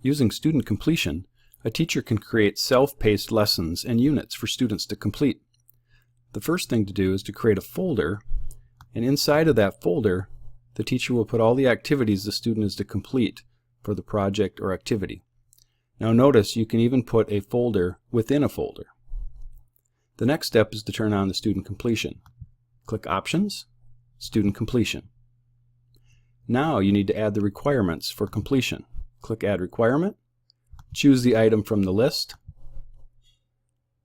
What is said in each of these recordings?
Using student completion, a teacher can create self-paced lessons and units for students to complete. The first thing to do is to create a folder, and inside of that folder, the teacher will put all the activities the student is to complete for the project or activity. Now notice you can even put a folder within a folder. The next step is to turn on the student completion. Click Options, Student Completion. Now you need to add the requirements for completion. Click Add Requirement, choose the item from the list,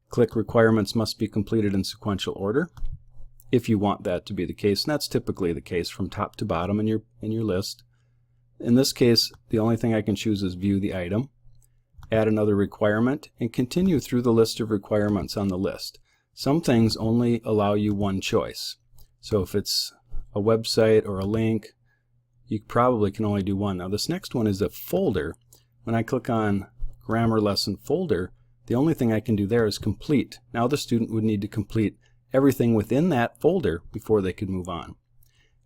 click Requirements must be completed in sequential order, if you want that to be the case, and that's typically the case from top to bottom in your list. In this case, the only thing I can choose is View the Item, add another requirement, and continue through the list of requirements on the list. Some things only allow you one choice. So if it's a website or a link, you probably can only do one. Now this next one is a folder. When I click on Grammar Lesson Folder, the only thing I can do there is complete. Now the student would need to complete everything within that folder before they could move on.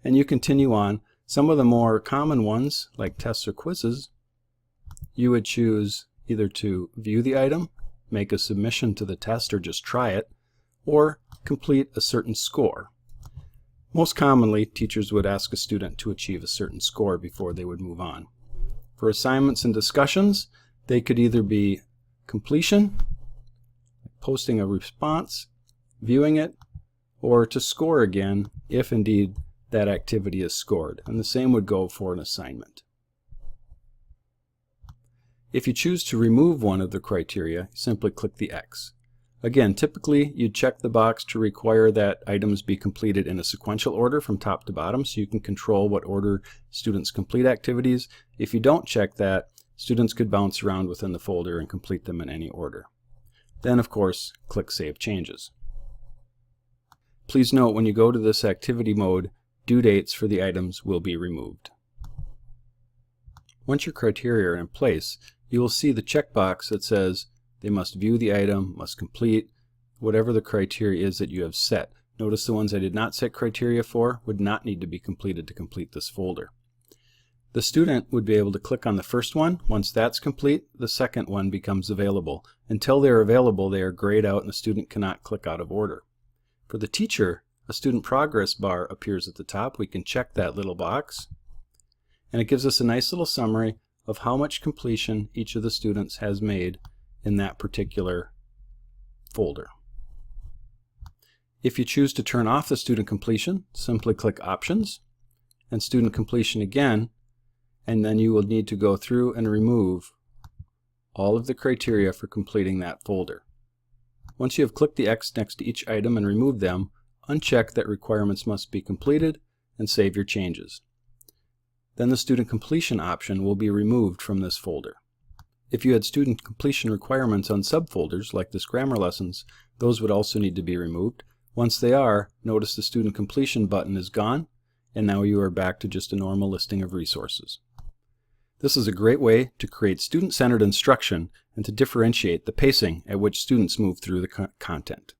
And you continue on. Some of the more common ones, like tests or quizzes, you would choose either to view the item, make a submission to the test or just try it, or complete a certain score. Most commonly, teachers would ask a student to achieve a certain score before they would move on. For assignments and discussions, they could either be completion, posting a response, viewing it, or to score again if indeed that activity is scored. And the same would go for an assignment. If you choose to remove one of the criteria, simply click the X. Again, typically you'd check the box to require that items be completed in a sequential order from top to bottom, so you can control what order students complete activities. If you don't check that, students could bounce around within the folder and complete them in any order. Then, of course, click Save Changes. Please note, when you go to this activity mode, due dates for the items will be removed. Once your criteria are in place, you will see the checkbox that says they must view the item, must complete whatever the criteria is that you have set. Notice the ones I did not set criteria for would not need to be completed to complete this folder. The student would be able to click on the first one. Once that's complete, the second one becomes available. Until they're available, they are grayed out and the student cannot click out of order. For the teacher, a student progress bar appears at the top. We can check that little box, and it gives us a nice little summary of how much completion each of the students has made in that particular folder. If you choose to turn off the student completion, simply click Options and Student Completion again, and then you will need to go through and remove all of the criteria for completing that folder. Once you have clicked the X next to each item and removed them, uncheck that requirements must be completed and save your changes. Then the student completion option will be removed from this folder. If you had student completion requirements on subfolders, like this grammar lessons, those would also need to be removed. Once they are, notice the student completion button is gone, and now you are back to just a normal listing of resources. This is a great way to create student-centered instruction and to differentiate the pacing at which students move through the content.